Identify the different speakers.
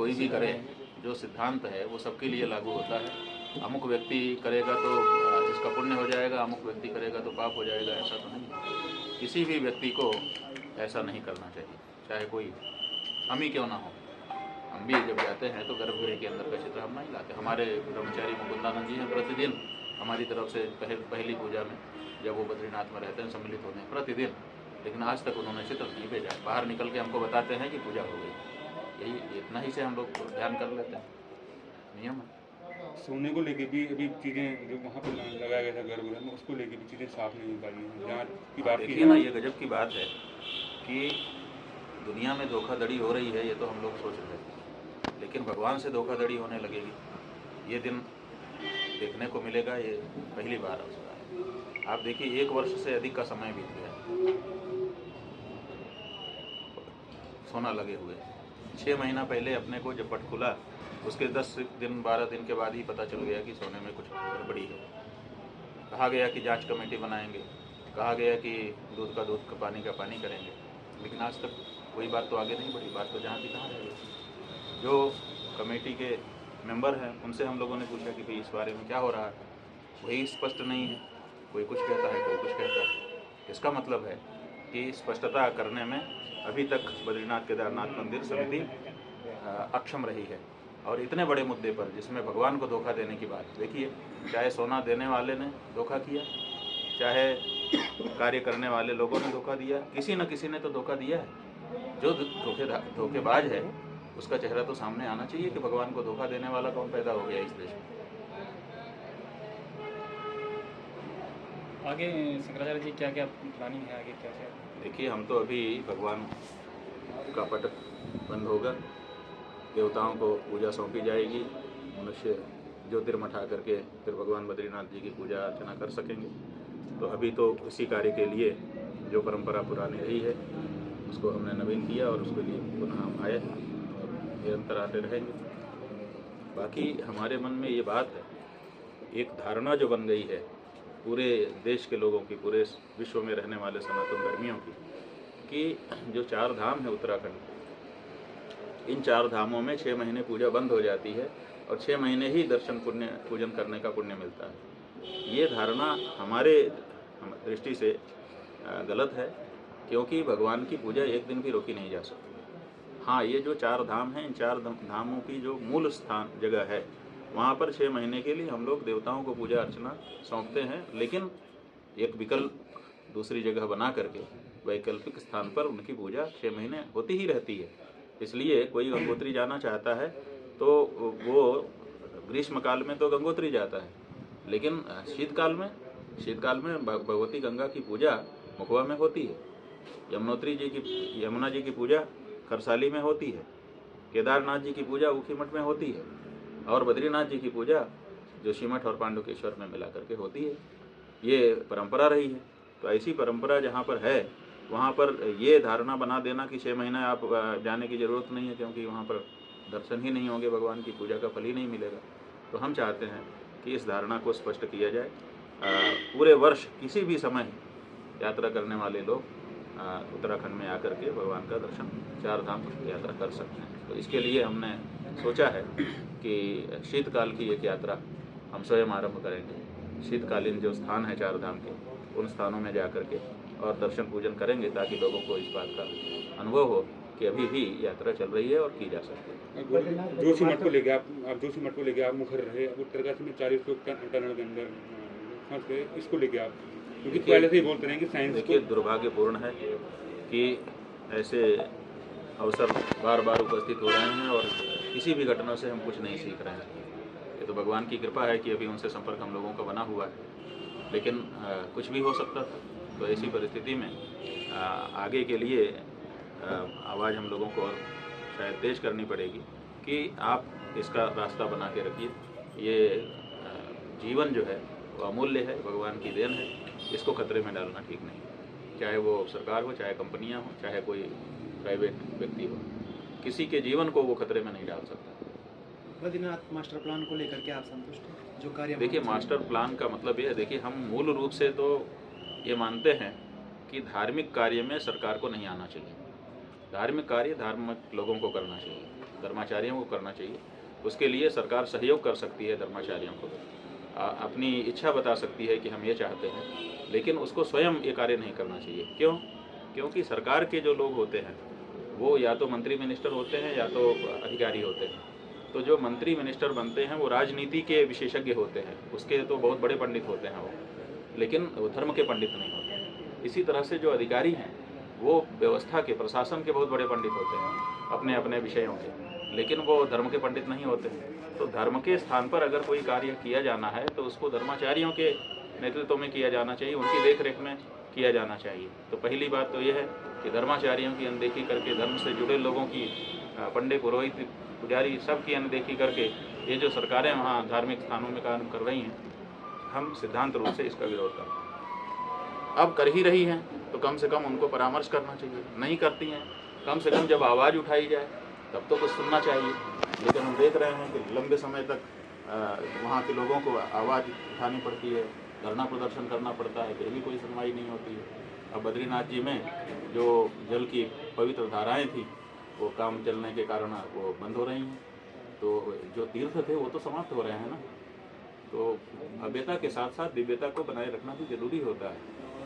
Speaker 1: कोई भी करे, जो सिद्धांत है वो सबके लिए लागू होता है। अमुक व्यक्ति करेगा तो इसका पुण्य हो जाएगा, अमुक व्यक्ति करेगा तो पाप हो जाएगा, ऐसा तो नहीं। किसी भी व्यक्ति को ऐसा नहीं करना चाहिए, चाहे कोई हम ही क्यों ना हो। हम भी जब जाते हैं तो गर्भगृह के अंदर का चित्र हम नहीं लाते। हमारे ब्रह्मचारी मुकुंदानंद जी हैं, प्रतिदिन हमारी तरफ से पहली पूजा में जब वो बद्रीनाथ में रहते हैं सम्मिलित होते हैं प्रतिदिन, लेकिन आज तक उन्होंने चित्र नहीं भेजा। बाहर निकल के हमको बताते हैं कि पूजा हो गई, यही इतना ही से हम लोग ध्यान कर लेते हैं, नियम है।
Speaker 2: सोने को लेके भी अभी चीज़ें जो वहाँ पर लगाया गया था गर्भगृह में, उसको लेके भी चीज़ें साफ नहीं हो पाई हैं। जाँच की बात
Speaker 1: देखिए ना, ये गजब की बात है कि दुनिया में धोखाधड़ी हो रही है, ये तो हम लोग सोच रहे हैं, लेकिन भगवान से धोखाधड़ी होने लगेगी, ये दिन देखने को मिलेगा। ये पहली बार हो रहा है। आप देखिए 1 वर्ष से अधिक का समय बीत गया, सोना लगे हुए। 6 महीना पहले अपने को जब पट खुला, उसके 10 दिन 12 दिन के बाद ही पता चल गया कि सोने में कुछ गड़बड़ी है। कहा गया कि जांच कमेटी बनाएंगे, कहा गया कि दूध का दूध, पानी का पानी करेंगे, लेकिन आज तक कोई बात तो आगे नहीं बढ़ी। बात तो जहाँ की तहाँ रह गई। जो कमेटी के मेंबर हैं उनसे हम लोगों ने पूछा कि भाई इस बारे में क्या हो रहा है, वही स्पष्ट नहीं है। कोई कुछ कहता है, कोई कुछ कहता है। इसका मतलब है कि स्पष्टता करने में अभी तक बद्रीनाथ केदारनाथ मंदिर समिति अक्षम रही है। और इतने बड़े मुद्दे पर जिसमें भगवान को धोखा देने की बात, देखिए, चाहे सोना देने वाले ने धोखा किया, चाहे कार्य करने वाले लोगों ने धोखा दिया, किसी न किसी ने तो धोखा दिया है। जो धोखेबाज है उसका चेहरा तो सामने आना चाहिए कि भगवान को धोखा देने वाला कौन पैदा हो गया इस देश में।
Speaker 3: आगे शंकराचार्य जी क्या क्या प्लानिंग है आगे, क्या क्या?
Speaker 1: देखिए, हम तो अभी भगवान का पट बंद होगा, देवताओं को पूजा सौंपी जाएगी, मनुष्य ज्योतिर्मठ आकर के फिर भगवान बद्रीनाथ जी की पूजा अर्चना कर सकेंगे। तो अभी तो इसी कार्य के लिए जो परंपरा पुरानी रही है उसको हमने नवीन किया और उसके लिए पुनः हम आए और निरंतर आते रहेंगे। बाकी हमारे मन में ये बात है, एक धारणा जो बन गई है पूरे देश के लोगों की, पूरे विश्व में रहने वाले सनातन धर्मियों की, कि जो 4 धाम है उत्तराखंड, इन 4 धामों में 6 महीने पूजा बंद हो जाती है और 6 महीने ही दर्शन पूजन करने का पुण्य मिलता है। ये धारणा हमारे दृष्टि से गलत है, क्योंकि भगवान की पूजा एक दिन भी रोकी नहीं जा सकती। हाँ, ये जो 4 धाम हैं, इन 4 धामों की जो मूल स्थान जगह है, वहाँ पर 6 महीने के लिए हम लोग देवताओं को पूजा अर्चना सौंपते हैं, लेकिन एक विकल्प दूसरी जगह बना करके वैकल्पिक स्थान पर उनकी पूजा 6 महीने होती ही रहती है। इसलिए कोई गंगोत्री जाना चाहता है तो वो ग्रीष्म काल में तो गंगोत्री जाता है, लेकिन शीतकाल में भगवती गंगा की पूजा मुखवा में होती है। यमुना जी की पूजा खरसाली में होती है, केदारनाथ जी की पूजा ऊखीमठ में होती है, और बद्रीनाथ जी की पूजा जोशीमठ और पांडुकेश्वर में मिला करके होती है। ये परंपरा रही है। तो ऐसी परंपरा जहाँ पर है वहाँ पर ये धारणा बना देना कि 6 महीना आप जाने की ज़रूरत नहीं है, क्योंकि वहाँ पर दर्शन ही नहीं होंगे, भगवान की पूजा का फल ही नहीं मिलेगा। तो हम चाहते हैं कि इस धारणा को स्पष्ट किया जाए। पूरे वर्ष किसी भी समय यात्रा करने वाले लोग उत्तराखंड में आकर के भगवान का दर्शन 4 धाम यात्रा कर सकते हैं। तो इसके लिए हमने सोचा है कि शीतकाल की एक यात्रा हम स्वयं आरंभ करेंगे। शीतकालीन जो स्थान है 4 धाम के, उन स्थानों में जा कर के और दर्शन पूजन करेंगे, ताकि लोगों को इस बात का अनुभव हो कि अभी भी यात्रा चल रही है और की जा सकती है।
Speaker 2: जोशीमठ को लेके आप मुखर रहे, उत्तरकाशी में 40 लोग टनल के अंदर फंस गए, इसको लेके आप, क्योंकि पहले से ही बोलते रहे कि साइंस।
Speaker 1: देखिए, दुर्भाग्यपूर्ण है कि ऐसे अवसर बार बार उपस्थित हो रहे हैं और किसी भी घटना से हम कुछ नहीं सीख रहे हैं। ये तो भगवान की कृपा है कि अभी उनसे संपर्क हम लोगों का बना हुआ है, लेकिन कुछ भी हो सकता था। तो ऐसी परिस्थिति में आगे के लिए आवाज़ हम लोगों को और शायद तेज करनी पड़ेगी कि आप इसका रास्ता बना के रखिए। ये जीवन जो है वो अमूल्य है, भगवान की देन है, इसको खतरे में डालना ठीक नहीं। चाहे वो सरकार हो, चाहे कंपनियां हो, चाहे कोई प्राइवेट व्यक्ति हो, किसी के जीवन को वो खतरे में नहीं डाल सकता।
Speaker 4: बद्रीनाथ मास्टर प्लान को लेकर के आप संतुष्ट हैं जो कार्य?
Speaker 1: देखिए, मास्टर प्लान का मतलब ये है, देखिए, हम मूल रूप से तो ये मानते हैं कि धार्मिक कार्य में सरकार को नहीं आना चाहिए। धार्मिक कार्य धार्मिक लोगों को करना चाहिए। धर्माचार्यों को करना चाहिए। उसके लिए सरकार सहयोग कर सकती है धर्माचार्यों को, अपनी इच्छा बता सकती है कि हम ये चाहते हैं, लेकिन उसको स्वयं ये कार्य नहीं करना चाहिए। क्यों? क्योंकि सरकार के जो लोग होते हैं वो या तो मंत्री मिनिस्टर होते हैं या तो अधिकारी होते हैं। तो जो मंत्री मिनिस्टर बनते हैं वो राजनीति के विशेषज्ञ होते हैं, उसके तो बहुत बड़े पंडित होते हैं वो, लेकिन वो धर्म के पंडित नहीं होते। इसी तरह से जो अधिकारी हैं वो व्यवस्था के, प्रशासन के बहुत बड़े पंडित होते हैं अपने अपने विषयों के, लेकिन वो धर्म के पंडित नहीं होते। तो धर्म के स्थान पर अगर कोई कार्य किया जाना है तो उसको धर्माचार्यों के नेतृत्व में किया जाना चाहिए, उनकी देख रेख में किया जाना चाहिए। तो पहली बात तो यह है कि धर्माचार्यों की अनदेखी करके, धर्म से जुड़े लोगों की, पंडित पुरोहित पुजारी सब की अनदेखी करके ये जो सरकारें वहाँ धार्मिक स्थानों में काम कर रही हैं, हम सिद्धांत रूप से इसका विरोध करते हैं। अब कर ही रही हैं तो कम से कम उनको परामर्श करना चाहिए। नहीं करती हैं, कम से कम जब आवाज़ उठाई जाए तब तो कुछ सुनना चाहिए। लेकिन हम देख रहे हैं कि लंबे समय तक वहाँ के लोगों को आवाज़ उठानी पड़ती है, धरना प्रदर्शन करना पड़ता है, फिर भी कोई सुनवाई नहीं होती है। अब बद्रीनाथ जी में जो जल की पवित्र धाराएं थी वो काम चलने के कारण वो बंद हो रही हैं। तो जो तीर्थ थे वो तो समाप्त हो रहे हैं ना। तो भव्यता के साथ साथ दिव्यता को बनाए रखना भी जरूरी होता है।